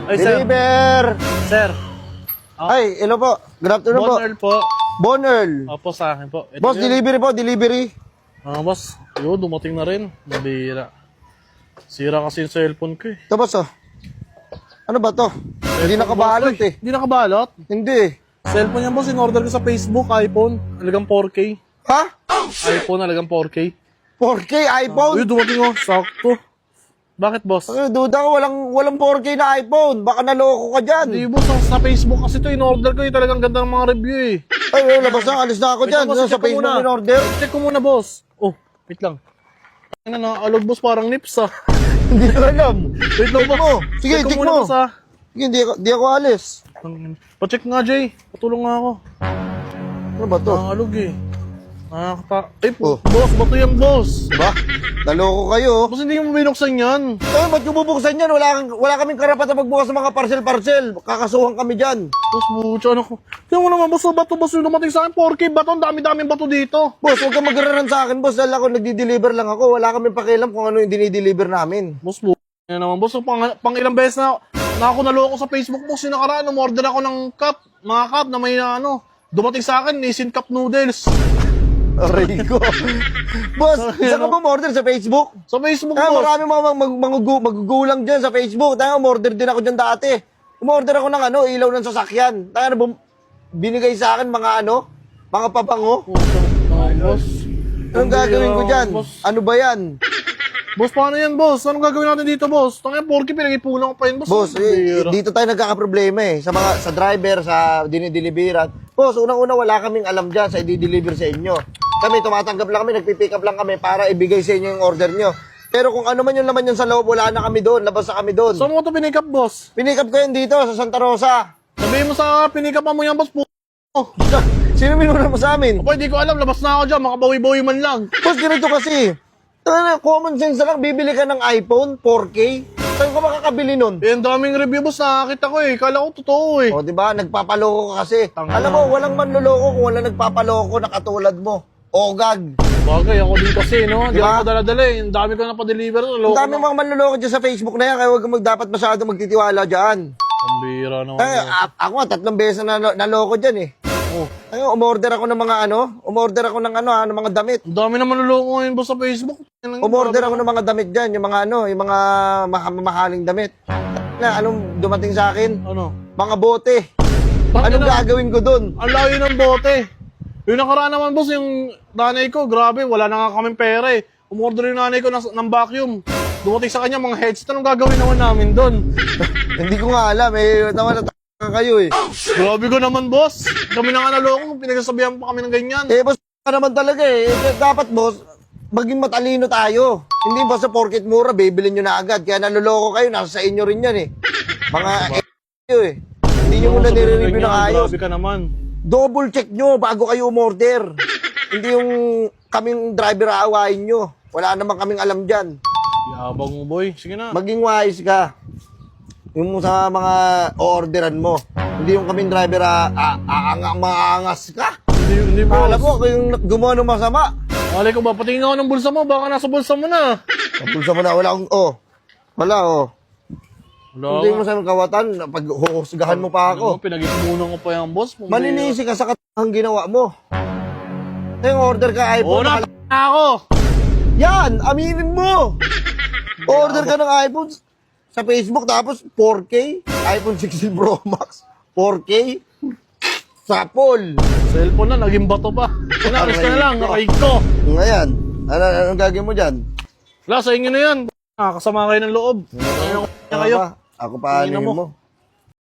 Ay, sir. Deliver! Sir. Ay, hello po. Good afternoon po. Bonner po. Bonerl. Opo, sa akin po. Ito Boss, yun. delivery po, delivery. Boss. Yun, dumating na rin. Nabihira. Sira kasi yung cellphone ko eh. Ito, boss, oh. Ano ba to? Hindi nakabalot eh. Hindi nakabalot? Hindi. Cellphone yan, boss. In-order ko sa Facebook, iPhone. Alagang 4K. Ha? iPhone, alagang 4K. 4K iPhone? Uy, dumating oh. Sakto. Bakit, boss? Ay, duda ko, walang 4K na iPhone. Baka naloko ka dyan. Hindi, boss. Sa Facebook kasi to in-order ko. Talagang ganda ng mga review eh. Ay, labas na. Alis na ako Wait dyan. lang, boss, Sa check ko Facebook muna. in-order. Check ko muna, boss. Oh, wait lang. Ano na, alog, boss. Parang nips ah. Hindi ko alam. Wait lang, boss. mo. Sige, check muna, mo. boss, ah. Sige, di ako alis. Pa-check nga, Jay. Patulong nga ako. Ano ba to? Alog eh. Ay, Oh. boss, bato yan, boss. Diba? Naloko kayo. Boss, hindi mo binuksan yan. Eh, ba't yung bubuksan yan? Wala kaming karapatan magbukas ng mga parcel-parcel. Kakasuhan kami dyan. Boss, bucho, ano ko. Tingnan mo naman, boss, bato, boss, yung dumating sa akin, 4K bato, ang dami-daming bato dito. Boss, huwag kang magraran sa akin, boss. Dahil ako nagdi-deliver lang ako. Wala kaming pakialam kung ano yung dinideliver namin. Boss, yan naman, boss, pang ilang beses na ako naloko sa Facebook, boss, yung nakaraan, umorder ako ng cup, mga cup na may dumating sa akin, Nissin Cup Noodles. Aray ko. Boss, saan ka ba order sa Facebook? Sa Facebook, Kaya boss. marami mga magugulang dyan sa Facebook. Tayo, umorder din ako dyan dati. Umorder ako ng ilaw ng sasakyan. Tayo, binigay sa akin mga mga pabango. Boss. Anong gagawin ko dyan? Boss. Ano ba yan? Boss, paano yan, boss? Anong gagawin natin dito, boss? Tangin, 4K, pinag-ipulang ko pa yun, boss. Boss, Bira. dito tayo nagkakaproblema eh. Sa driver, sa dinideliveran. Boss, unang-una wala kaming alam dyan sa i-deliver sa inyo. Kami, tumatanggap lang kami, nagpipick up lang kami para ibigay sa inyo yung order nyo. Pero kung ano man yung laman yun sa loob, wala na kami doon. Labas na kami doon. Saan mo ito pinikap, boss? Pinikap ko yun dito, sa Santa Rosa. Sabihin mo sa pinikapan mo yan, boss. Sino minuna mo sa amin? Opo, hindi ko alam. Labas na ako dyan. Makabawi-bawi man lang. Boss, ganito kasi. Common sense na lang, bibili ka ng iPhone 4K. Saan ka makakabili nun? Eh, ang daming review, boss. Nakakita ko eh. Kala ko totoo eh. O, di ba? Nagpapaloko ka kasi. Tanga. Alam mo, walang manloloko kung wala nagpapaloko na katulad mo. Ogag. Bagay, ako din kasi, no? Di Diba? ako dala-dala eh. Ang dami ko na pa-deliver. Ang dami mga manloloko dyan sa Facebook na yan, kaya huwag kang dapat masyado magtitiwala dyan. Ang bira naman. Ay, ako nga, 3 beses na naloko dyan eh. Oh. Ay, umorder ako ng mga umorder ako ng ng mga damit. Ang dami naman naloko ngayon, boss, sa Facebook. Umorder ako ng mga damit dyan, yung mga yung mga mamahaling damit. Na, anong dumating sa akin? Ano? Mga bote. Anong gagawin ko dun? Ang layo ng bote. Yung nakaraan naman, boss, yung nanay ko, grabe, wala na nga kaming pera eh. Umorder yung nanay ko ng vacuum. Dumating sa kanya mga headset. Anong gagawin naman namin doon? Hindi ko nga alam eh. Nawala kayo eh. Grabe ko naman, boss. Kami na nga naloko kung pinagsasabihan pa kami ng ganyan. Eh, boss, ka naman talaga eh. Dapat, boss, maging matalino tayo. Hindi basta porket mura, bibilin nyo na agad. Kaya naloloko kayo, nasa sa inyo rin yan eh. Mga eh. Hindi nyo muna nire-review ng ayos. Grabe ka naman. Double check nyo bago kayo umorder. Hindi yung kaming driver aawain nyo. Wala naman kaming alam dyan. Yabang mo, boy. Sige na. Maging wise ka. Yung sa mga orderan mo. Hindi yung kaming driver maangas ka. Hindi, boss. Alam mo, ako yung gumawa ng masama. Alay ko ba? Patingin ako ng bulsa mo. Baka nasa bulsa mo na. Kapulsa mo na, wala akong, wala Wala Hindi mo sa amin kawatan, pag huhusgahan mo pa ako. Pinag-ipunan ko pa yung boss. Maninisi ka sa katang ginawa mo. Yung order ka Oo iPhone. na, ako. Yan, aminin mo. Order ka ng iPhone sa Facebook tapos 4K, iPhone 16 Pro Max, 4K, sapol. Cellphone na, naging bato pa. Alis ka na lang, nakaig ko. Ngayon, anong gagawin mo dyan? Wala, sa inyo na yan. Kasama kayo ng loob. Ano kayo? Ako pa, Tingnan mo. mo.